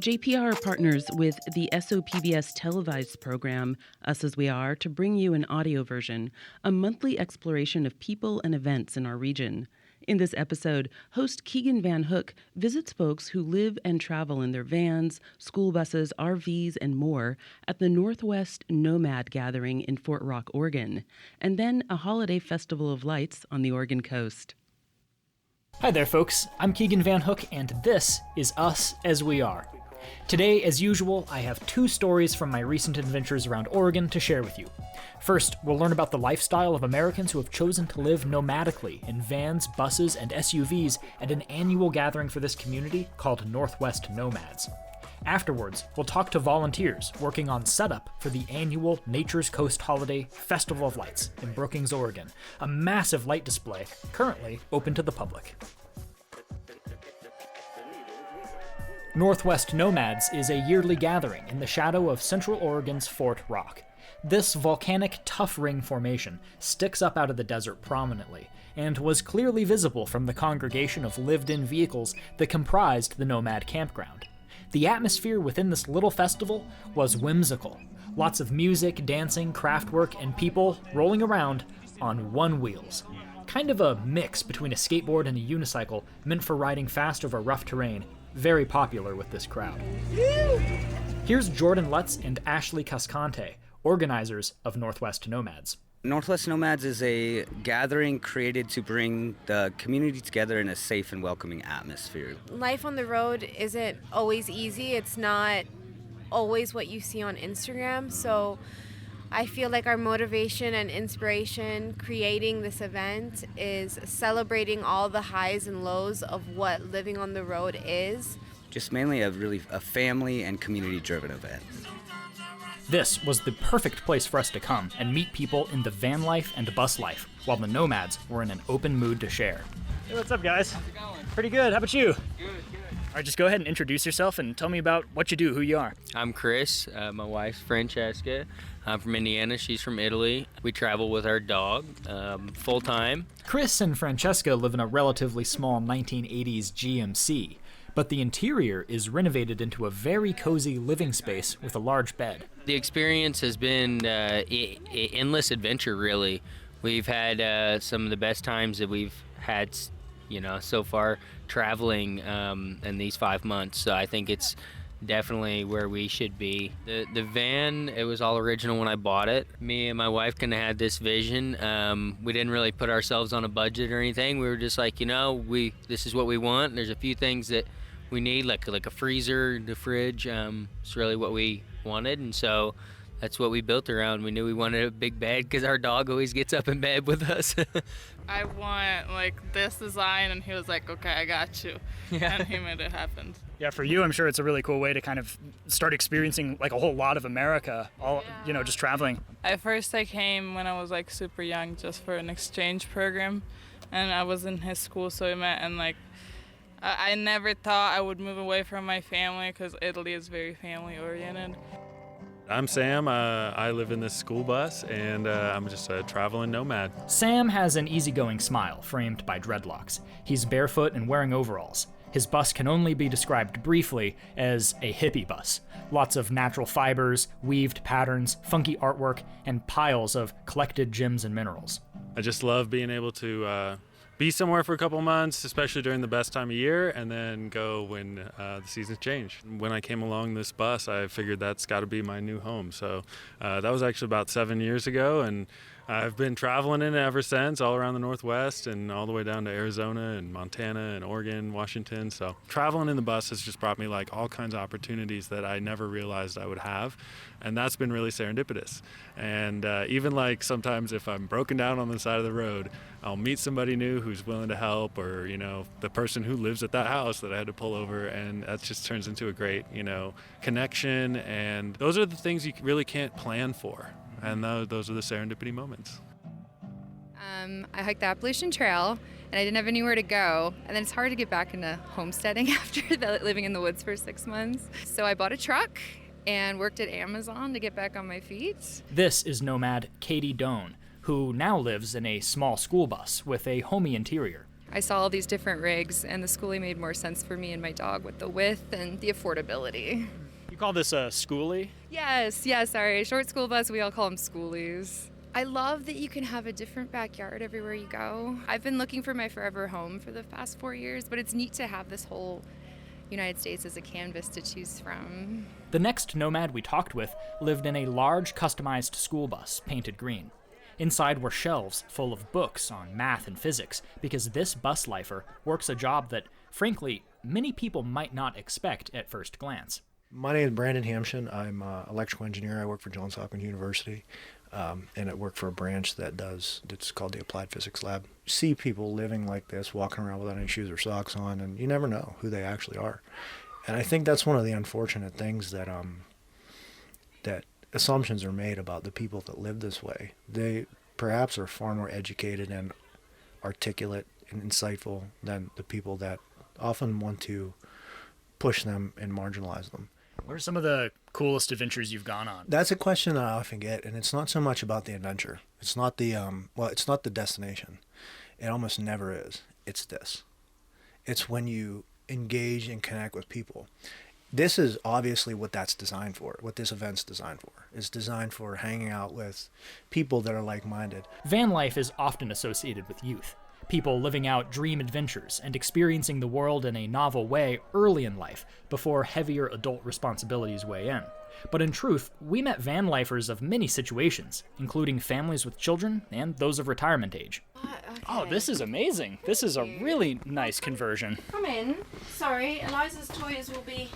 JPR partners with the SOPBS televised program, Us As We Are, to bring you an audio version, a monthly exploration of people and events in our region. In this episode, host Keegan Van Hook visits folks who live and travel in their vans, school buses, RVs, and more at the Northwest Nomad Gathering in Fort Rock, Oregon, and then a holiday festival of lights on the Oregon coast. Hi there, folks. I'm Keegan Van Hook, and this is Us As We Are. Today, as usual, I have two stories from my recent adventures around Oregon to share with you. First, we'll learn about the lifestyle of Americans who have chosen to live nomadically in vans, buses, and SUVs at an annual gathering for this community called Northwest Nomads. Afterwards, we'll talk to volunteers working on setup for the annual Nature's Coast Holiday Festival of Lights in Brookings, Oregon, a massive light display currently open to the public. Northwest Nomads is a yearly gathering in the shadow of Central Oregon's Fort Rock. This volcanic tuff ring formation sticks up out of the desert prominently, and was clearly visible from the congregation of lived-in vehicles that comprised the Nomad campground. The atmosphere within this little festival was whimsical. Lots of music, dancing, craftwork, and people rolling around on one wheels. Kind of a mix between a skateboard and a unicycle meant for riding fast over rough terrain. Very popular with this crowd. Here's Jordan Lutz and Ashley Cascante, organizers of Northwest Nomads. Northwest Nomads is a gathering created to bring the community together in a safe and welcoming atmosphere. Life on the road isn't always easy. It's not always what you see on Instagram. So I feel like our motivation and inspiration creating this event is celebrating all the highs and lows of what living on the road is. Just mainly a family and community-driven event. This was the perfect place for us to come and meet people in the van life and bus life, while the Nomads were in an open mood to share. Hey, what's up, guys? How's it going? Pretty good. How about you? Good. All right, just go ahead and introduce yourself and tell me about what you do, who you are. I'm Chris. My wife's Francesca. I'm from Indiana. She's from Italy. We travel with our dog full time. Chris and Francesca live in a relatively small 1980s GMC, but the interior is renovated into a very cozy living space with a large bed. The experience has been endless adventure, really. We've had some of the best times that we've had, so far traveling in these 5 months. So I think it's definitely where we should be. The van, it was all original when I bought it. Me and my wife kind of had this vision. We didn't really put ourselves on a budget or anything. We were just like, this is what we want. There's a few things that we need, like a freezer, the fridge. It's really what we wanted, and so that's what we built around. We knew we wanted a big bed because our dog always gets up in bed with us. I want this design, and he was like, okay, I got you. Yeah. And he made it happen. Yeah, for you, I'm sure it's a really cool way to kind of start experiencing a whole lot of America, just traveling. At first I came when I was super young, just for an exchange program, and I was in his school, so we met, and I never thought I would move away from my family because Italy is very family oriented. I'm Sam. I live in this school bus, and I'm just a traveling nomad. Sam has an easygoing smile framed by dreadlocks. He's barefoot and wearing overalls. His bus can only be described briefly as a hippie bus. Lots of natural fibers, weaved patterns, funky artwork, and piles of collected gems and minerals. I just love being able to be somewhere for a couple months, especially during the best time of year, and then go when the seasons change. When I came along this bus, I figured that's got to be my new home. So that was actually about 7 years ago, and I've been traveling in it ever since, all around the Northwest and all the way down to Arizona and Montana and Oregon, Washington. So traveling in the bus has just brought me all kinds of opportunities that I never realized I would have. And that's been really serendipitous. And even sometimes if I'm broken down on the side of the road, I'll meet somebody new who's willing to help, or, the person who lives at that house that I had to pull over. And that just turns into a great, connection. And those are the things you really can't plan for. And those are the serendipity moments. I hiked the Appalachian Trail, and I didn't have anywhere to go. And then it's hard to get back into homesteading after living in the woods for 6 months. So I bought a truck and worked at Amazon to get back on my feet. This is nomad Katie Doan, who now lives in a small school bus with a homey interior. I saw all these different rigs, and the schoolie made more sense for me and my dog with the width and the affordability. You call this a schoolie? Yes, sorry. Short school bus, we all call them schoolies. I love that you can have a different backyard everywhere you go. I've been looking for my forever home for the past 4 years, but it's neat to have this whole United States as a canvas to choose from. The next nomad we talked with lived in a large customized school bus painted green. Inside were shelves full of books on math and physics, because this bus lifer works a job that, frankly, many people might not expect at first glance. My name is Brandon Hamshin. I'm an electrical engineer. I work for Johns Hopkins University, and I work for a branch it's called the Applied Physics Lab. You see people living like this, walking around without any shoes or socks on, and you never know who they actually are. And I think that's one of the unfortunate things that assumptions are made about the people that live this way. They perhaps are far more educated and articulate and insightful than the people that often want to push them and marginalize them. What are some of the coolest adventures you've gone on? That's a question that I often get, and it's not so much about the adventure. It's not the it's not the destination. It almost never is. It's this. It's when you engage and connect with people. This is obviously what that's designed for, what this event's designed for. It's designed for hanging out with people that are like-minded. Van life is often associated with youth. People living out dream adventures and experiencing the world in a novel way early in life before heavier adult responsibilities weigh in. But in truth, we met van lifers of many situations, including families with children and those of retirement age. Okay. Oh, this is amazing. This is a really nice conversion. Come in. Sorry, Eliza's toys will be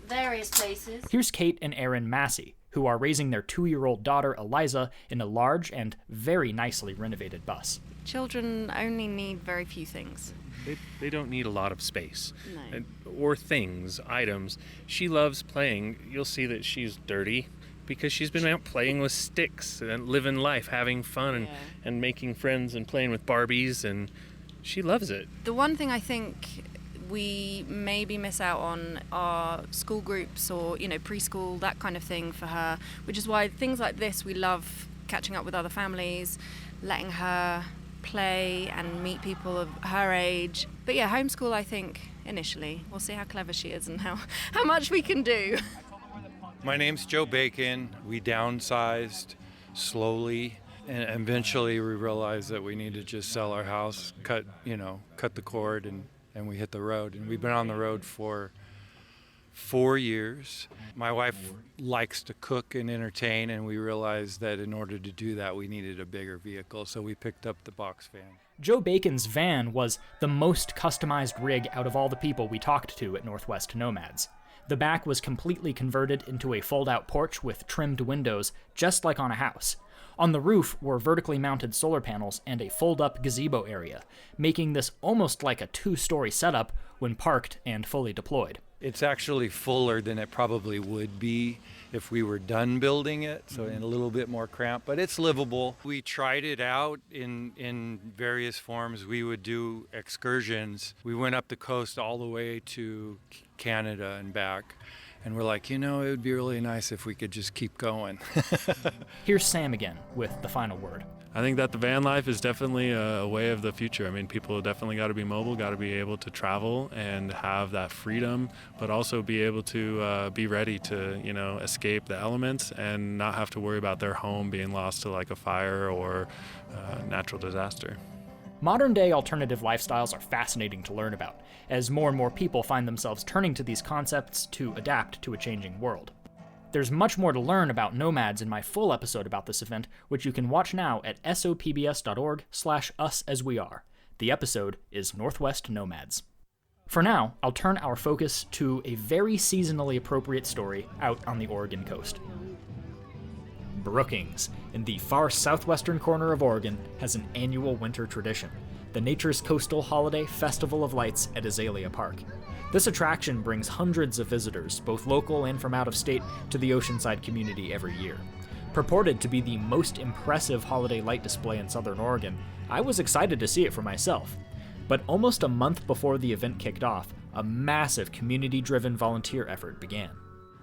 various places. Here's Kate and Aaron Massey, who are raising their 2-year-old daughter Eliza in a large and very nicely renovated bus. Children only need very few things. They don't need a lot of space. No. Or things, items. She loves playing. You'll see that she's dirty because she's been out playing with sticks and living life, having fun and making friends and playing with Barbies, and she loves it. The one thing I think we maybe miss out on are school groups or, preschool, that kind of thing for her, which is why things like this, we love catching up with other families, letting her play and meet people of her age. But yeah, homeschool, I think, initially. We'll see how clever she is and how much we can do. My name's Joe Bacon. We downsized slowly, and eventually we realized that we needed to just sell our house, cut the cord, and we hit the road. And we've been on the road for 4 years. My wife likes to cook and entertain, and we realized that in order to do that, we needed a bigger vehicle, so we picked up the box van. Joe Bacon's van was the most customized rig out of all the people we talked to at Northwest Nomads. The back was completely converted into a fold-out porch with trimmed windows, just like on a house. On the roof were vertically mounted solar panels and a fold-up gazebo area, making this almost like a 2-story setup when parked and fully deployed. It's actually fuller than it probably would be if we were done building it, so in a little bit more cramped, but it's livable. We tried it out in various forms. We would do excursions. We went up the coast all the way to Canada and back, and we're like, it would be really nice if we could just keep going. Here's Sam again with the final word. I think that the van life is definitely a way of the future. I mean, people definitely got to be mobile, got to be able to travel and have that freedom, but also be able to be ready to, escape the elements and not have to worry about their home being lost to like a fire or natural disaster. Modern-day alternative lifestyles are fascinating to learn about, as more and more people find themselves turning to these concepts to adapt to a changing world. There's much more to learn about nomads in my full episode about this event, which you can watch now at sopbs.org/usasweare. The episode is Northwest Nomads. For now, I'll turn our focus to a very seasonally appropriate story out on the Oregon coast. Brookings, in the far southwestern corner of Oregon, has an annual winter tradition, the Nature's Coastal Holiday Festival of Lights at Azalea Park. This attraction brings hundreds of visitors, both local and from out of state, to the Oceanside community every year. Purported to be the most impressive holiday light display in Southern Oregon, I was excited to see it for myself. But almost a month before the event kicked off, a massive community-driven volunteer effort began.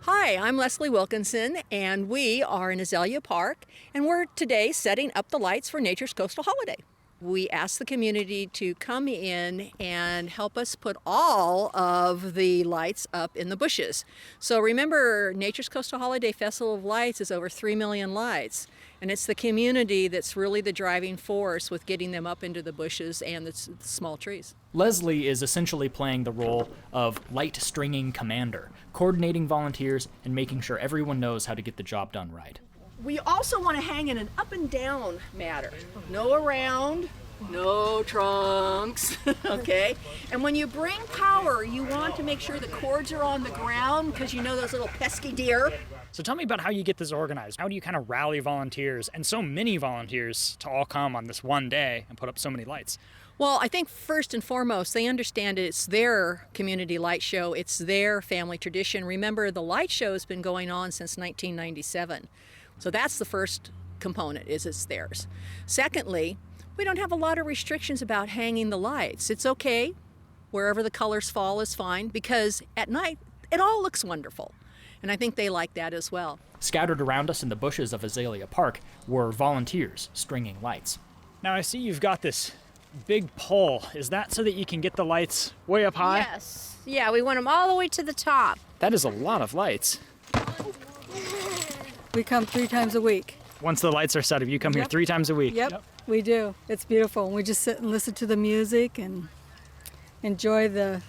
Hi, I'm Leslie Wilkinson, and we are in Azalea Park, and we're today setting up the lights for Nature's Coastal Holiday. We asked the community to come in and help us put all of the lights up in the bushes. So remember, Nature's Coastal Holiday Festival of Lights is over 3 million lights. And it's the community that's really the driving force with getting them up into the bushes and the small trees. Leslie is essentially playing the role of light stringing commander, coordinating volunteers and making sure everyone knows how to get the job done right. We also want to hang in an up and down manner. No around, no trunks, okay? And when you bring power, you want to make sure the cords are on the ground because you know those little pesky deer. So tell me about how you get this organized. How do you kind of rally volunteers, and so many volunteers, to all come on this one day and put up so many lights? Well, I think first and foremost, they understand it's their community light show. It's their family tradition. Remember, the light show has been going on since 1997. So that's the first component, is it's theirs. Secondly, we don't have a lot of restrictions about hanging the lights. It's okay. Wherever the colors fall is fine, because at night, it all looks wonderful. And I think they like that as well. Scattered around us in the bushes of Azalea Park were volunteers stringing lights. Now I see you've got this big pole. Is that so that you can get the lights way up high? Yes. Yeah, we want them all the way to the top. That is a lot of lights. We come 3 times a week. Once the lights are set up, you come here 3 times a week? Yep, we do. It's beautiful. We just sit and listen to the music and enjoy the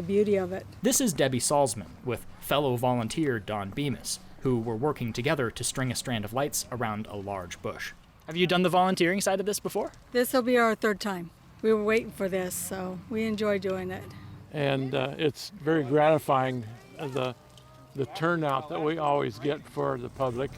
beauty of it. This is Debbie Salzman with fellow volunteer Don Bemis, who were working together to string a strand of lights around a large bush. Have you done the volunteering side of this before? This will be our 3rd time. We were waiting for this, so we enjoy doing it. And it's very gratifying, the turnout that we always get for the public.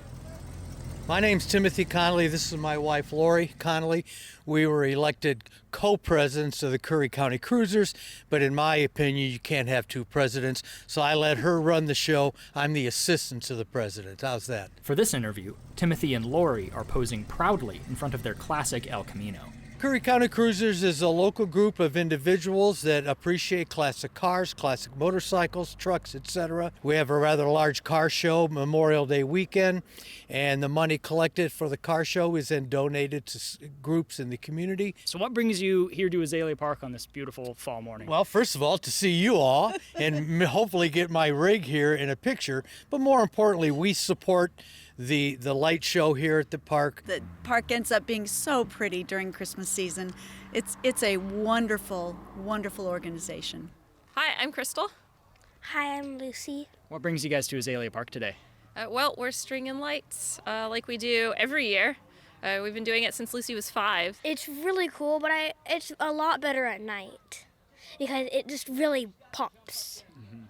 My name's Timothy Connolly. This is my wife, Lori Connolly. We were elected co-presidents of the Curry County Cruisers, but in my opinion, you can't have 2 presidents, so I let her run the show. I'm the assistant to the president. How's that? For this interview, Timothy and Lori are posing proudly in front of their classic El Camino. Curry County Cruisers is a local group of individuals that appreciate classic cars, classic motorcycles, trucks, etc. We have a rather large car show Memorial Day weekend, and the money collected for the car show is then donated to groups in the community. So what brings you here to Azalea Park on this beautiful fall morning? Well, first of all, to see you all and hopefully get my rig here in a picture, but more importantly, we support the light show here at the park. The park ends up being so pretty during Christmas season. It's a wonderful, wonderful organization. Hi, I'm Crystal. Hi, I'm Lucy. What brings you guys to Azalea Park today? Well, we're stringing lights like we do every year. We've been doing it since Lucy was 5. It's really cool, but it's a lot better at night because it just really pops.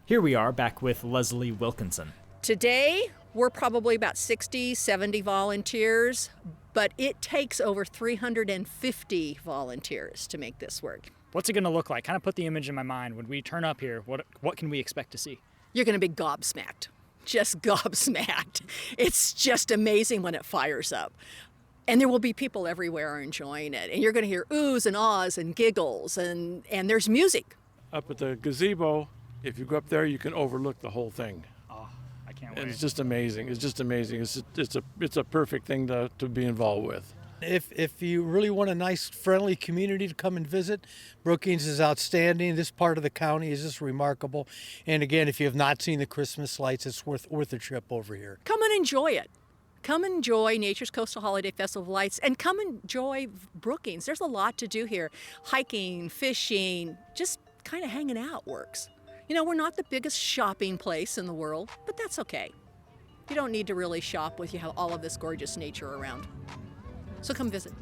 Here we are back with Leslie Wilkinson. Today, we're probably about 60, 70 volunteers, but it takes over 350 volunteers to make this work. What's it going to look like? Kind of put the image in my mind. When we turn up here, what can we expect to see? You're going to be gobsmacked. Just gobsmacked. It's just amazing when it fires up. And there will be people everywhere enjoying it. And you're going to hear oohs and ahs and giggles, and there's music. Up at the gazebo, if you go up there, you can overlook the whole thing. Can't wait. wait. It's just amazing. It's just amazing. It's a perfect thing to be involved with. If you really want a nice, friendly community to come and visit, Brookings is outstanding. This part of the county is just remarkable. And again, if you have not seen the Christmas lights, it's worth a trip over here. Come and enjoy it. Come enjoy Nature's Coastal Holiday Festival of Lights, and come enjoy Brookings. There's a lot to do here. Hiking, fishing, just kind of hanging out works. You know, we're not the biggest shopping place in the world, but that's okay. You don't need to really shop with you have all of this gorgeous nature around. So come visit.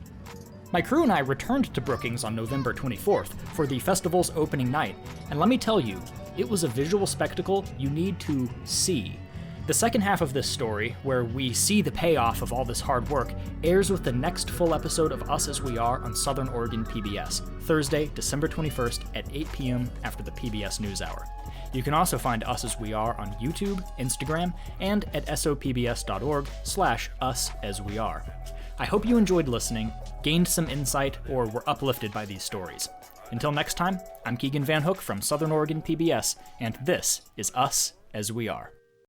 My crew and I returned to Brookings on November 24th for the festival's opening night, and let me tell you, it was a visual spectacle you need to see. The second half of this story, where we see the payoff of all this hard work, airs with the next full episode of Us As We Are on Southern Oregon PBS, Thursday, December 21st at 8 p.m. after the PBS NewsHour. You can also find Us As We Are on YouTube, Instagram, and at sopbs.org/usasweare. I hope you enjoyed listening, gained some insight, or were uplifted by these stories. Until next time, I'm Keegan Van Hook from Southern Oregon PBS, and this is Us As We Are.